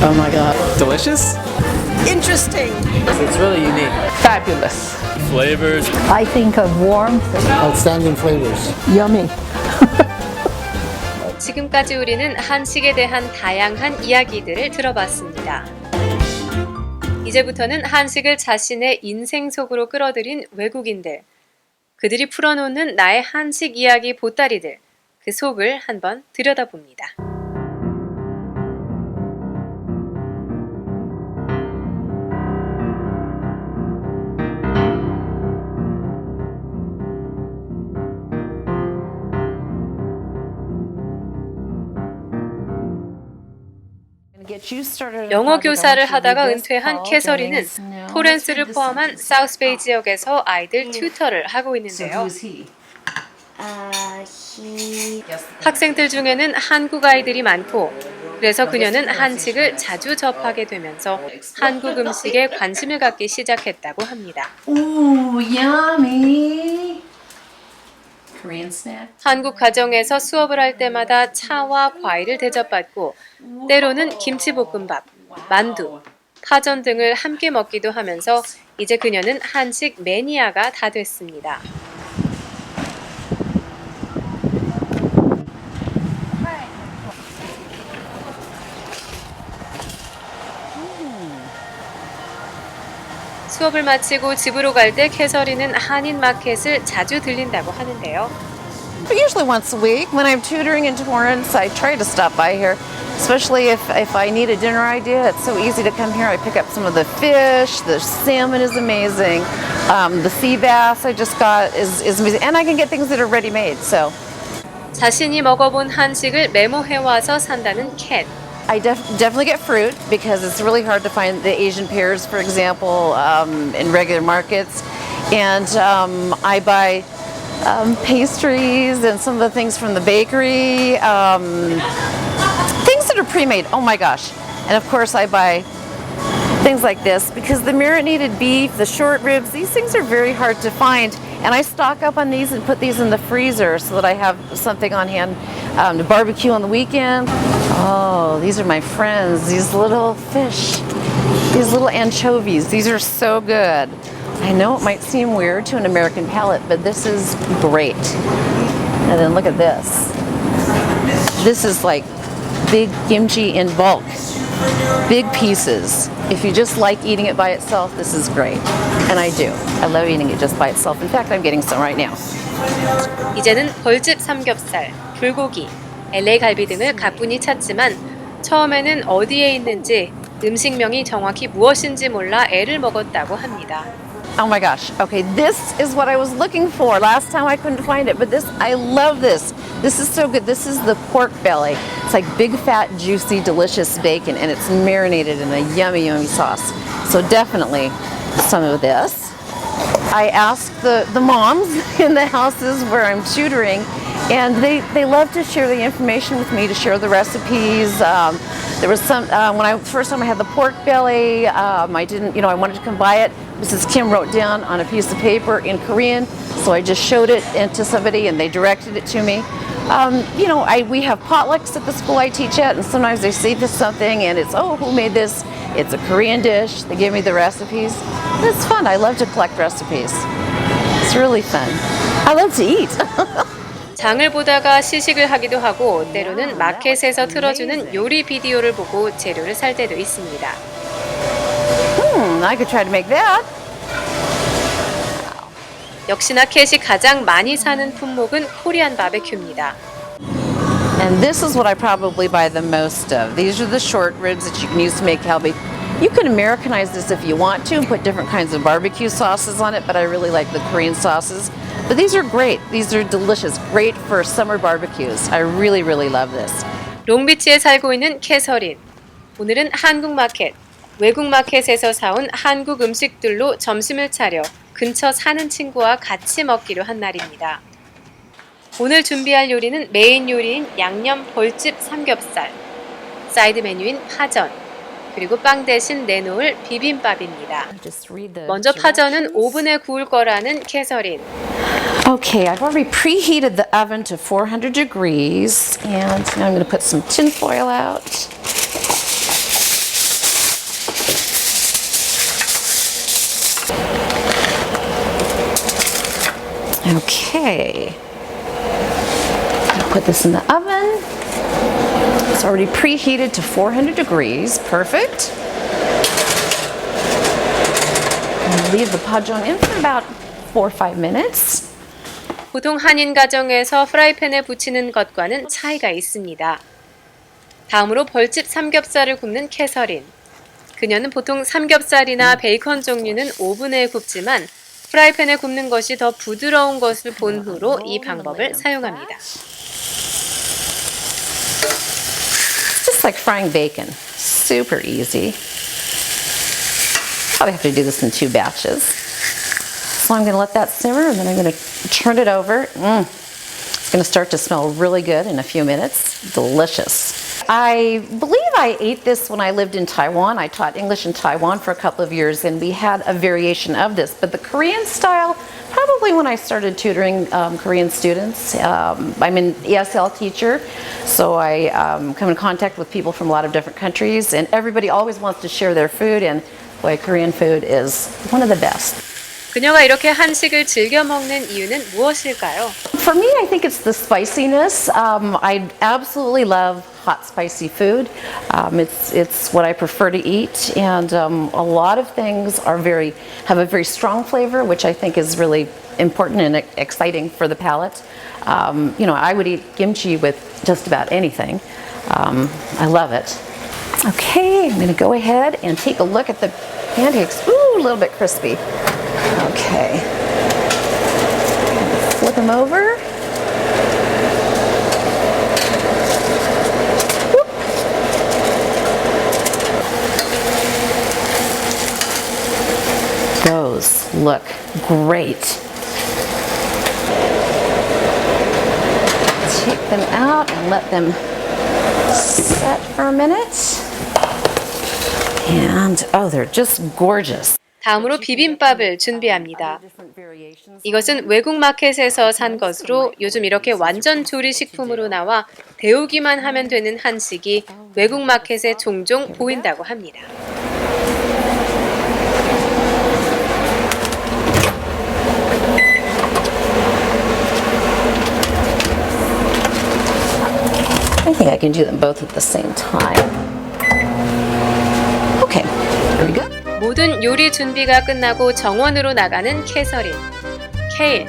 Oh my god. Delicious? Interesting. It's really unique. Fabulous. Flavors. I think of warmth. Outstanding flavors. Yummy. 지금까지 우리는 한식에 대한 다양한 이야기들을 들어봤습니다. 이제부터는 한식을 자신의 인생 속으로 끌어들인 외국인들, 그들이 풀어놓는 나의 한식 이야기 보따리들, 그 속을 한번 들여다봅니다. 영어 교사를 하다가 은퇴한 캐서린은 토렌스를 포함한 사우스베이 지역에서 아이들 튜터를 하고 있는데요. 학생들 중에는 한국 아이들이 많고, 그래서 그녀는 한식을 자주 접하게 되면서 한국 음식에 관심을 갖기 시작했다고 합니다. Ooh, yummy. Korean snack. 한국 가정에서 수업을 할 때마다 차와 과일을 대접받고 때로는 김치볶음밥, 만두, 파전 등을 함께 먹기도 하면서 이제 그녀는 한식 매니아가 다 됐습니다. 수업을 마치고 집으로 갈 때 캐서린은 한인 마켓을 자주 들린다고 하는데요. Usually once a week. When I'm tutoring in Torrance, I try to stop by here, especially if I need a dinner idea. It's so easy to come here. I pick up some of the fish. The salmon is amazing. The sea bass I just got is amazing. And I can get things that are ready-made, so. 자신이 먹어본 한식을 메모해와서 산다는 캣. I definitely get fruit because it's really hard to find the Asian pears, for example, in regular markets. And I buy pastries and some of the things from the bakery, things that are pre-made. Oh my gosh. And of course I buy things like this because the marinated beef, the short ribs, these things are very hard to find. And I stock up on these and put these in the freezer so that I have something on hand to barbecue on the weekend. Oh, these are my friends, these little fish, these little anchovies. These are so good. I know it might seem weird to an American palate, but this is great. And then look at this. This is like big kimchi in bulk, big pieces. If you just like eating it by itself, this is great. And I do. I love eating it just by itself. In fact, I'm getting some right now. 이제는 벌집 삼겹살, 불고기, LA 갈비 등을 가뿐히 찾지만 처음에는 어디에 있는지 음식명이 정확히 무엇인지 몰라 애를 먹었다고 합니다. Oh my gosh. Okay, this is what I was looking for. Last time I couldn't find it, but this, I love this. This is so good. This is the pork belly. It's like big, fat, juicy, delicious bacon, and it's marinated in a yummy, yummy sauce. So definitely some of this. I asked the moms in the houses where I'm tutoring, and they love to share the information with me, to share the recipes. There was some, first time I had the pork belly, I didn't, I wanted to come buy it. Mrs. Kim wrote down on a piece of paper in Korean, so I just showed it to somebody and they directed it to me. We have potlucks at the school I teach at, and sometimes they see this something and it's, oh, who made this? It's a Korean dish. They give me the recipes. It's fun. I love to collect recipes. It's really fun. I love to eat. 장을 보다가 시식을 하기도 하고 때로는 마켓에서 틀어주는 요리 비디오를 보고 재료를 살 때도 있습니다. I could try to make that. 역시나 캣이 가장 많이 사는 품목은 코리안 바베큐입니다. And this is what I probably buy the most of. These are the short ribs that you can use to make kalbi. You can Americanize this if you want to and put different kinds of barbecue sauces on it, but I really like the Korean sauces. But these are great. These are delicious. Great for summer barbecues. I really, really love this. 롱비치에 살고 있는 캐서린. 오늘은 한국 마켓, 외국 마켓에서 사온 한국 음식들로 점심을 차려 근처 사는 친구와 같이 먹기로 한 날입니다. 오늘 준비할 요리는 메인 요리인 양념 벌집 삼겹살, 사이드 메뉴인 파전, 그리고 빵 대신 내놓을 비빔밥입니다. 먼저 파전은 오븐에 구울 거라는 캐서린. Okay, I've already preheated the oven to 400 degrees, and now I'm going to put some tin foil out. Okay. I'll put this in the oven. It's already preheated to 400 degrees. Perfect. And leave the padjong in for about 4 or 5 minutes. 보통 한인 가정에서 프라이팬에 부치는 것과는 차이가 있습니다. 다음으로 벌집 삼겹살을 굽는 캐서린. 그녀는 보통 삼겹살이나 베이컨 종류는 오븐에 굽지만 프라이팬에 굽는 것이 더 부드러운 것을 본 후로 이 방법을 사용합니다. Just like frying bacon. Super easy. Probably have to do this in 2 batches. So I'm going to let that simmer and then I'm going to turn it over. It's going to start to smell really good in a few minutes. Delicious. I believe I ate this when I lived in Taiwan. I taught English in Taiwan for a couple of years and we had a variation of this. But the Korean style, probably when I started tutoring Korean students. I'm an ESL teacher, so I come in contact with people from a lot of different countries and everybody always wants to share their food and boy, Korean food is one of the best. 그녀가 이렇게 한식을 즐겨 먹는 이유는 무엇일까요? For me, I think it's the spiciness. I absolutely love hot, spicy food. It's what I prefer to eat, and a lot of things have a very strong flavor, which I think is really important and exciting for the palate. I would eat kimchi with just about anything. I love it. Okay, I'm going to go ahead and take a look at the pancakes. Ooh, a little bit crispy. Okay. Flip them over. Whoop. Those look great. Take them out and let them set for a minute. And oh, they're just gorgeous. 다음으로 비빔밥을 준비합니다. 이것은 외국 마켓에서 산 것으로 요즘 이렇게 완전 조리식품으로 나와 데우기만 하면 되는 한식이 외국 마켓에 종종 보인다고 합니다. I think I can do them both at the same time. Okay, here we go. 모든 요리 준비가 끝나고 정원으로 나가는 캐서린. 케일,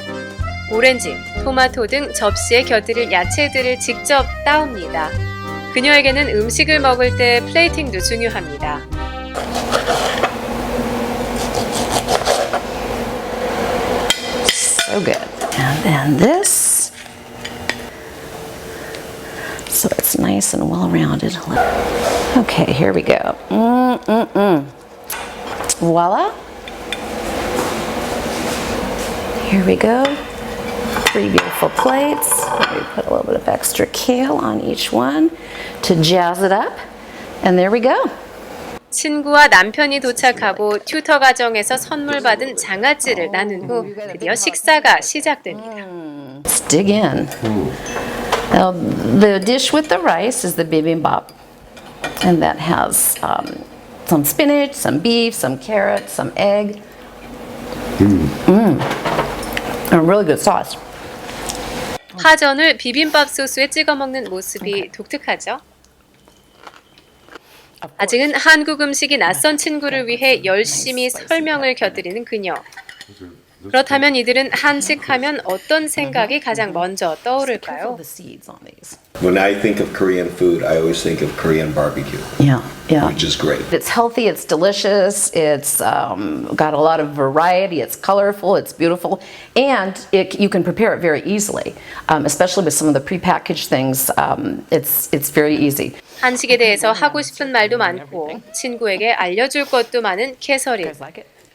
오렌지, 토마토 등 접시에 곁들일 야채들을 직접 따옵니다. 그녀에게는 음식을 먹을 때 플레이팅도 중요합니다. So good. And then this. So it's nice and well rounded. Okay, here we go. Voila. Here we go. 3 beautiful plates. We put a little bit of extra kale on each one to jazz it up. And there we go. 친구와 남편이 도착하고 튜터 가정에서 선물 받은 장아찌를 나눈 후 드디어 식사가 시작됩니다. Let's dig in. Now, the dish with the rice is the bibimbap. And that has some spinach, some beef, some carrot, some egg. And a really good sauce. 파전을 비빔밥 소스에 찍어 먹는 모습이 독특하죠? 아직은 한국 음식이 낯선 친구를 위해 열심히 설명을 곁들이는 그녀. 그렇다면 이들은 한식하면 어떤 생각이 가장 먼저 떠오를까요? When I think of Korean food, I always think of Korean barbecue, Yeah. which is great. It's healthy, it's delicious, it's got a lot of variety, it's colorful, it's beautiful, and you can prepare it very easily, especially with some of the prepackaged things. It's very easy. 한식에 대해서 하고 싶은 말도 많고 친구에게 알려줄 것도 많은 캐서린.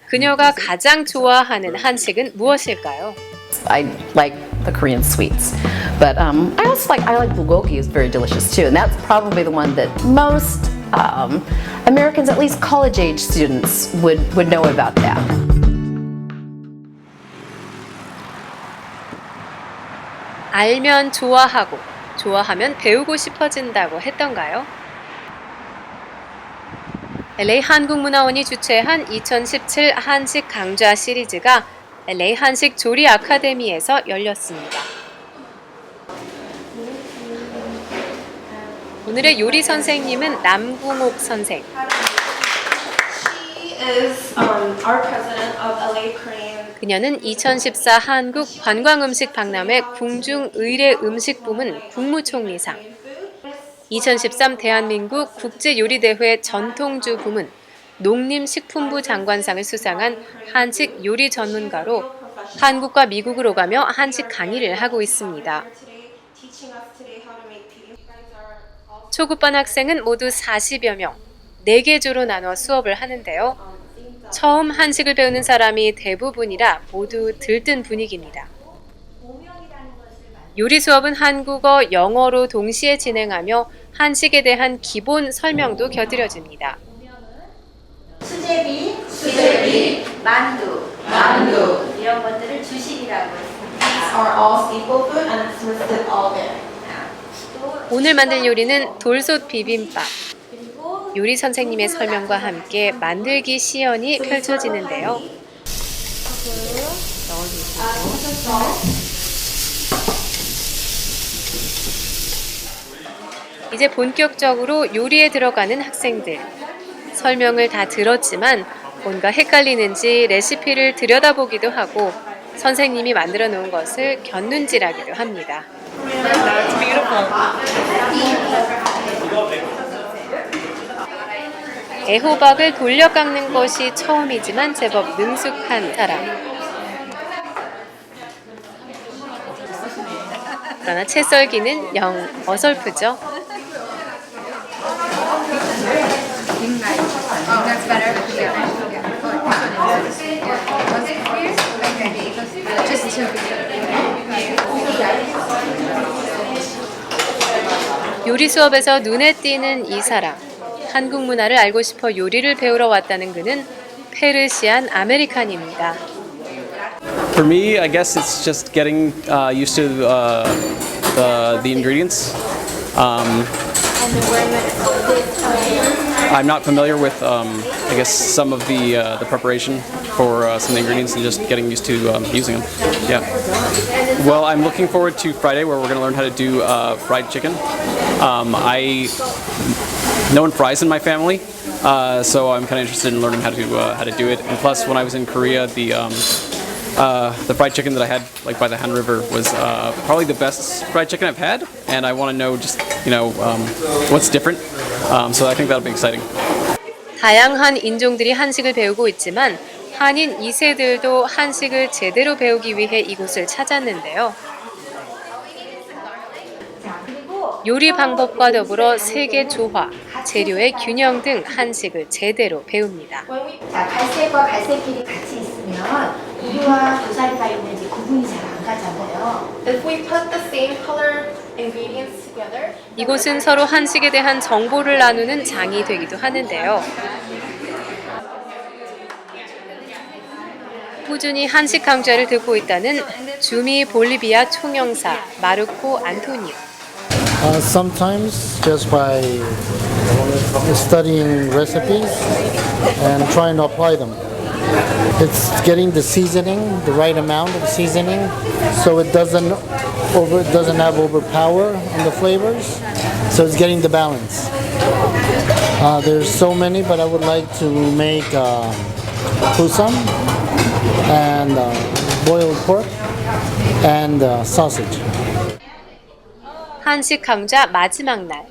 그녀가 가장 좋아하는 한식은 무엇일까요? I like the Korean sweets, but I like bulgogi is very delicious too, and that's probably the one that most Americans, at least college-age students, would know about that. 알면 좋아하고 좋아하면 배우고 싶어진다고 했던가요? LA 한국문화원이 주최한 2017 한식 강좌 시리즈가 LA 한식 조리 아카데미에서 열렸습니다. 오늘의 요리 선생님은 남궁옥 선생. She is our president of LA Korean. 그녀는 2014 한국 관광음식 박람회 궁중 의례 음식 부문 국무총리상, 2013 대한민국 국제요리대회 전통주 부문 농림식품부 장관상을 수상한 한식 요리 전문가로 한국과 미국을 오가며 한식 강의를 하고 있습니다. 초급반 학생은 모두 40여 명, 4개 조로 나눠 수업을 하는데요. 처음 한식을 배우는 사람이 대부분이라 모두 들뜬 분위기입니다. 요리 수업은 한국어, 영어로 동시에 진행하며 한식에 대한 기본 설명도 곁들여집니다. 수제비, 만두, 이런 것들을 주식이라고 했습니다. These are all staple food and it's listed all there. 오늘 만들 요리는 돌솥 비빔밥. 요리 선생님의 설명과 함께 만들기 시연이 펼쳐지는데요. 이제 본격적으로 요리에 들어가는 학생들. 설명을 다 들었지만 뭔가 헷갈리는지 레시피를 들여다보기도 하고 선생님이 만들어 놓은 것을 곁눈질하기도 합니다. 애호박을 돌려 깎는 것이 처음이지만 제법 능숙한 사람. 그러나 채 썰기는 영 어설프죠. 요리 수업에서 눈에 띄는 이 사람. 한국 문화를 알고 싶어 요리를 배우러 왔다는 그는 페르시안 아메리칸입니다. For me, I guess it's just getting used to the ingredients. I'm not familiar with, I guess, some of the preparation for some of the ingredients and just getting used to using them. Yeah. Well, I'm looking forward to Friday where we're going to learn how to do fried chicken. No one fries in my family, so I'm kind of interested in learning how to do it. And plus, when I was in Korea, the fried chicken that I had like by the Han River was probably the best fried chicken I've had, and I want to know just what's different. So I think that'll be exciting. 다양한 인종들이 한식을 배우고 있지만 한인 2세들도 한식을 제대로 배우기 위해 이곳을 찾았는데요. 요리 방법과 더불어 세계 조화, 재료의 균형 등 한식을 제대로 배웁니다. 자, 갈색과 갈색끼리 같이 있으면 우유와 고사리가 있는지 구분이 잘 안 가잖아요. If we put the same color ingredients together, 이곳은 서로 한식에 대한 정보를 나누는 장이 되기도 하는데요. 꾸준히 한식 강좌를 듣고 있다는 주미 볼리비아 총영사 마르코 안토니오. Sometimes just by studying recipes and trying to apply them. It's getting the seasoning, the right amount of seasoning, so it doesn't have overpower in the flavors. So it's getting the balance. There's so many, but I would like to make kusam and boiled pork and sausage. 한식 강좌 마지막 날.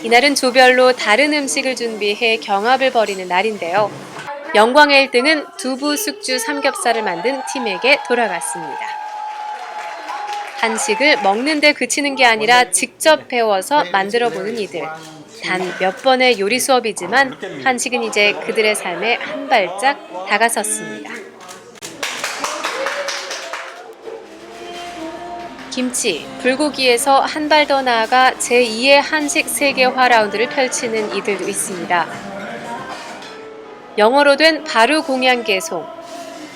이날은 조별로 다른 음식을 준비해 경합을 벌이는 날인데요. 영광의 1등은 두부, 숙주, 삼겹살을 만든 팀에게 돌아갔습니다. 한식을 먹는 데 그치는 게 아니라 직접 배워서 만들어보는 이들. 단 몇 번의 요리 수업이지만 한식은 이제 그들의 삶에 한 발짝 다가섰습니다. 김치, 불고기에서 한 발 더 나아가 제2의 한식 세계화 라운드를 펼치는 이들도 있습니다. 영어로 된 바로 공양개송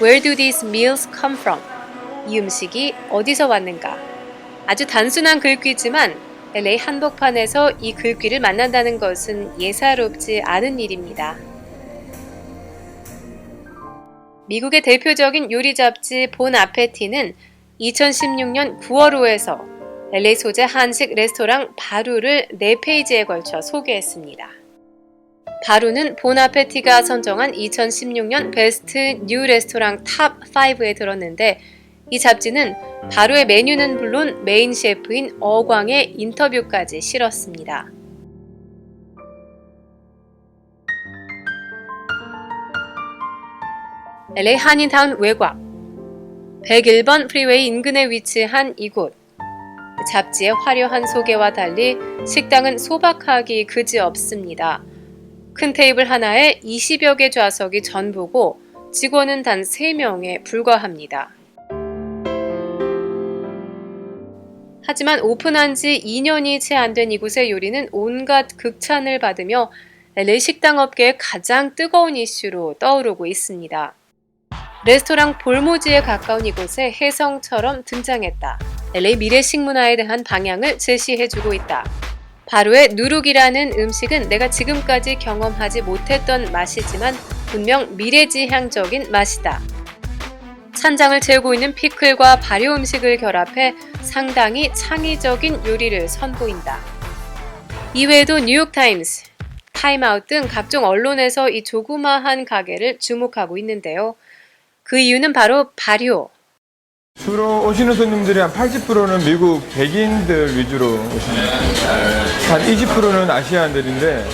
Where do these meals come from? 이 음식이 어디서 왔는가? 아주 단순한 글귀지만 LA 한복판에서 이 글귀를 만난다는 것은 예사롭지 않은 일입니다. 미국의 대표적인 요리 잡지 본 아페티는 2016년 9월호에서 LA 소재 한식 레스토랑 바루를 4페이지에 걸쳐 소개했습니다. 바루는 본 아페티가 선정한 2016년 베스트 뉴 레스토랑 탑 5에 들었는데 이 잡지는 바루의 메뉴는 물론 메인 셰프인 어광의 인터뷰까지 실었습니다. LA 한인타운 외곽 101번 프리웨이 인근에 위치한 이곳. 잡지의 화려한 소개와 달리 식당은 소박하기 그지없습니다. 큰 테이블 하나에 20여 개 좌석이 전부고 직원은 단 3명에 불과합니다. 하지만 오픈한 지 2년이 채 안 된 이곳의 요리는 온갖 극찬을 받으며 LA 식당 업계의 가장 뜨거운 이슈로 떠오르고 있습니다. 레스토랑 볼모지에 가까운 이곳에 혜성처럼 등장했다. LA 미래 식문화에 대한 방향을 제시해주고 있다. 바로의 누룩이라는 음식은 내가 지금까지 경험하지 못했던 맛이지만 분명 미래지향적인 맛이다. 찬장을 채우고 있는 피클과 발효 음식을 결합해 상당히 창의적인 요리를 선보인다. 이외에도 뉴욕타임스, 타임아웃 등 각종 언론에서 이 조그마한 가게를 주목하고 있는데요. 그 이유는 바로 발효. 주로 오시는 손님들이 한 80%는 미국 백인들 위주로 오십니다. 한 20%는 아시아인들인데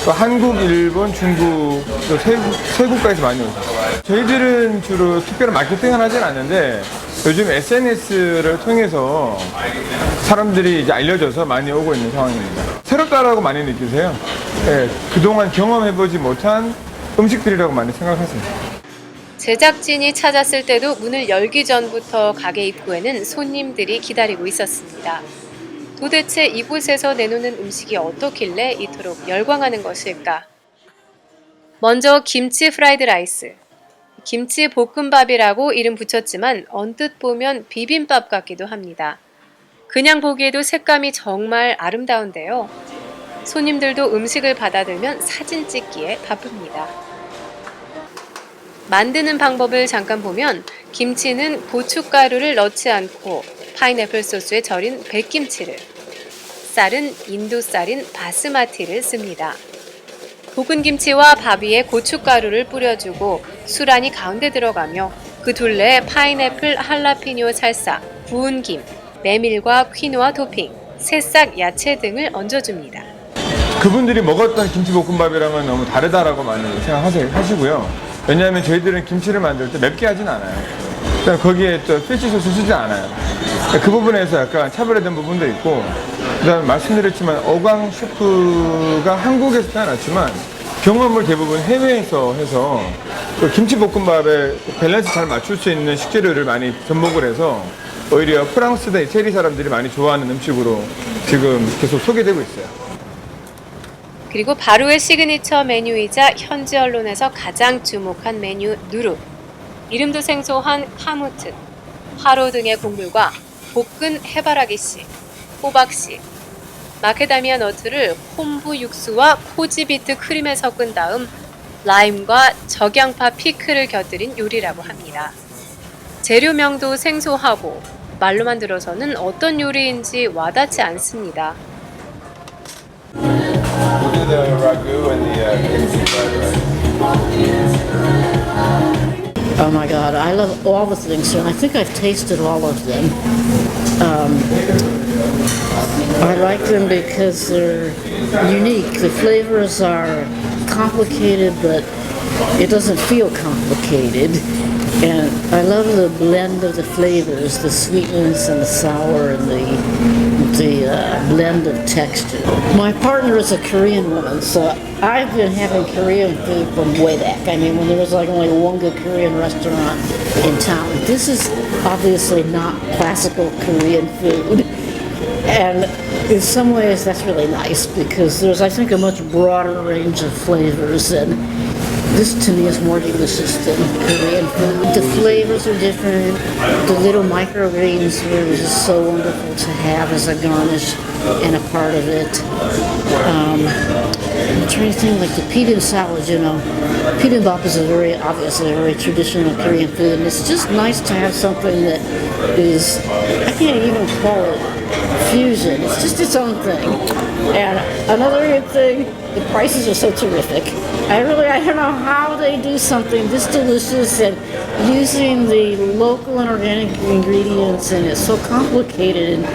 또 한국, 일본, 중국, 또 세 국가에서 많이 오세요. 저희들은 주로 특별한 마케팅을 하진 않는데 요즘 SNS를 통해서 사람들이 이제 알려져서 많이 오고 있는 상황입니다. 새롭다라고 많이 느끼세요. 네, 그동안 경험해보지 못한 음식들이라고 많이 생각하세요. 제작진이 찾았을 때도 문을 열기 전부터 가게 입구에는 손님들이 기다리고 있었습니다. 도대체 이곳에서 내놓는 음식이 어떻길래 이토록 열광하는 것일까? 먼저 김치 프라이드 라이스. 김치 볶음밥이라고 이름 붙였지만 언뜻 보면 비빔밥 같기도 합니다. 그냥 보기에도 색감이 정말 아름다운데요. 손님들도 음식을 받아들면 사진 찍기에 바쁩니다. 만드는 방법을 잠깐 보면 김치는 고춧가루를 넣지 않고 파인애플 소스에 절인 백김치를, 쌀은 인도 쌀인 바스마티를 씁니다. 볶은 김치와 밥 위에 고춧가루를 뿌려주고 수란이 가운데 들어가며 그 둘레에 파인애플 할라피뇨 살사, 구운 김, 메밀과 퀴노아 토핑, 새싹 야채 등을 얹어줍니다. 그분들이 먹었던 김치볶음밥이랑은 너무 다르다라고 많이 생각하시고요. 왜냐하면 저희들은 김치를 만들 때 맵게 하진 않아요. 그다음 거기에 또 피쉬 소스 쓰지 않아요. 그 부분에서 약간 차별화된 부분도 있고, 그다음에 말씀드렸지만 어광 셰프가 한국에서 태어났지만 경험을 대부분 해외에서 해서 또 김치볶음밥에 밸런스 잘 맞출 수 있는 식재료를 많이 접목을 해서 오히려 프랑스나 이태리 사람들이 많이 좋아하는 음식으로 지금 계속 소개되고 있어요. 그리고 바로의 시그니처 메뉴이자 현지 언론에서 가장 주목한 메뉴 누룩. 이름도 생소한 카무트, 화로 등의 곡물과 볶은 해바라기씨, 호박씨, 마케다미아 너트를 콤부 육수와 코지비트 크림에 섞은 다음 라임과 적양파 피클을 곁들인 요리라고 합니다. 재료명도 생소하고 말로만 들어서는 어떤 요리인지 와닿지 않습니다. The ragu and the Oh my God, I love all the things here. I think I've tasted all of them. I like them because they're unique. The flavors are complicated, but it doesn't feel complicated. And I love the blend of the flavors, the sweetness and the sour and the blend of texture. My partner is a Korean woman, so I've been having Korean food from way back. I mean, when there was like only one good Korean restaurant in town. This is obviously not classical Korean food. And in some ways that's really nice because there's, I think, a much broader range of flavors, and this to me is more delicious than Korean food. The flavors are different. The little microgreens were just so wonderful to have as a garnish and a part of it. I'm trying to think like the pita salad, you know. Bibimbap is obviously a very traditional Korean food, and it's just nice to have something that is, I can't even call it fusion. It's just its own thing. And another good thing, the prices are so terrific. I don't know how they do something this delicious and using the local and organic ingredients, and it's so complicated, and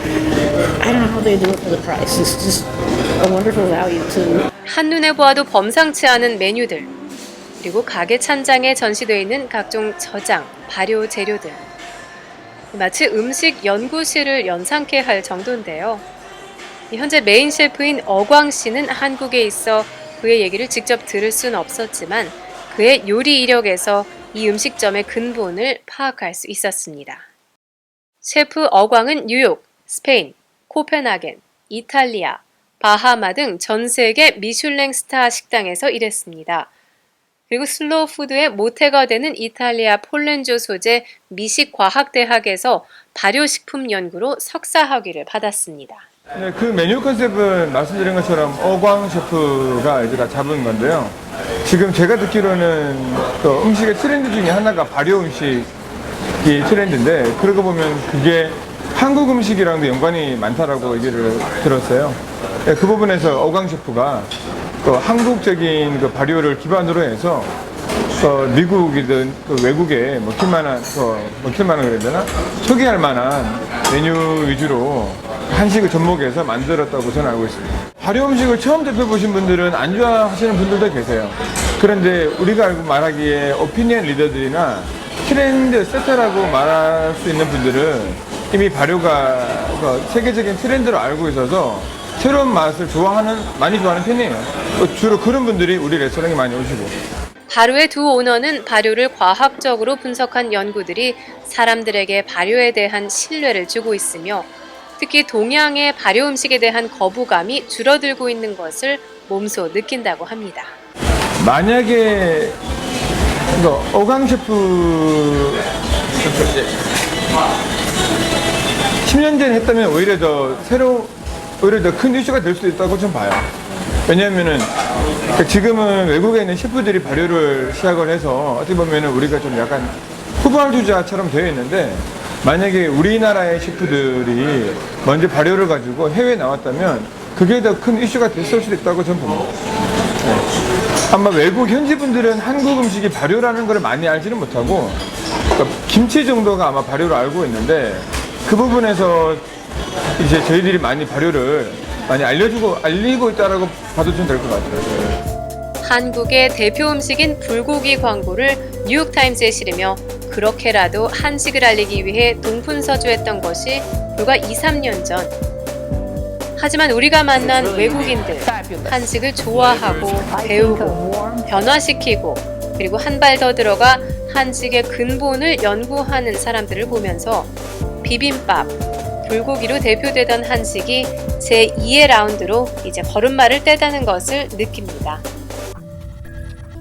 I don't know how they do it for the price. It's just a wonderful value too. 한눈에 보아도 범상치 않은 메뉴들, 그리고 가게 찬장에 전시되어 있는 각종 저장, 발효 재료들. 마치 음식 연구실을 연상케 할 정도인데요. 현재 메인 셰프인 어광 씨는 한국에 있어 그의 얘기를 직접 들을 수는 없었지만 그의 요리 이력에서 이 음식점의 근본을 파악할 수 있었습니다. 셰프 어광은 뉴욕, 스페인, 코펜하겐, 이탈리아, 바하마 등 전 세계 미슐랭 스타 식당에서 일했습니다. 그리고 슬로우 푸드의 모태가 되는 이탈리아 폴렌조 소재 미식과학대학에서 발효식품 연구로 석사학위를 받았습니다. 네, 그 메뉴 컨셉은 말씀드린 것처럼 어광 셰프가 이제 다 잡은 건데요. 지금 제가 듣기로는 또 음식의 트렌드 중에 하나가 발효 음식이 트렌드인데, 그러고 보면 그게 한국 음식이랑도 연관이 많다라고 얘기를 들었어요. 네, 그 부분에서 어광 셰프가 또 한국적인 그 발효를 기반으로 해서 미국이든 외국에 먹힐만한 그래야 되나? 소개할 만한 메뉴 위주로 한식을 접목해서 만들었다고 저는 알고 있습니다. 발효 음식을 처음 접해보신 분들은 안 좋아하시는 분들도 계세요. 그런데 우리가 알고 말하기에 오피니언 리더들이나 트렌드 세터라고 말할 수 있는 분들은 이미 발효가 세계적인 트렌드로 알고 있어서 새로운 맛을 많이 좋아하는 편이에요. 주로 그런 분들이 우리 레스토랑에 많이 오시고. 발효의 두 오너는 발효를 과학적으로 분석한 연구들이 사람들에게 발효에 대한 신뢰를 주고 있으며 특히 동양의 발효 음식에 대한 거부감이 줄어들고 있는 것을 몸소 느낀다고 합니다. 만약에 어광 셰프 10년 전에 했다면 오히려 더 큰 이슈가 될 수도 있다고 좀 봐요. 왜냐하면은 지금은 외국에 있는 셰프들이 발효를 시작을 해서 어떻게 보면은 우리가 좀 약간 후발주자처럼 되어 있는데, 만약에 우리나라의 셰프들이 먼저 발효를 가지고 해외에 나왔다면 그게 더 큰 이슈가 됐을 수도 있다고 저는 봅니다. 네. 아마 외국 현지 분들은 한국 음식이 발효라는 걸 많이 알지는 못하고 김치 정도가 아마 발효를 알고 있는데, 그 부분에서 이제 저희들이 많이 발효를 많이 알리고 있다라고 봐도 좀 될 것 같아요. 한국의 대표 음식인 불고기 광고를 뉴욕타임스에 실으며 그렇게라도 한식을 알리기 위해 동분서주했던 것이 불과 2, 3년 전. 하지만 우리가 만난 외국인들, 한식을 좋아하고 배우고 변화시키고 그리고 한 발 더 들어가 한식의 근본을 연구하는 사람들을 보면서 비빔밥, 불고기로 대표되던 한식이 제2의 라운드로 이제 걸음마를 떼다는 것을 느낍니다.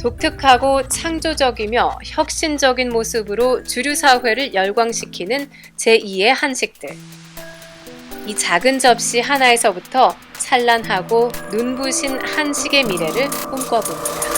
독특하고 창조적이며 혁신적인 모습으로 주류 사회를 열광시키는 제2의 한식들. 이 작은 접시 하나에서부터 찬란하고 눈부신 한식의 미래를 꿈꿔봅니다.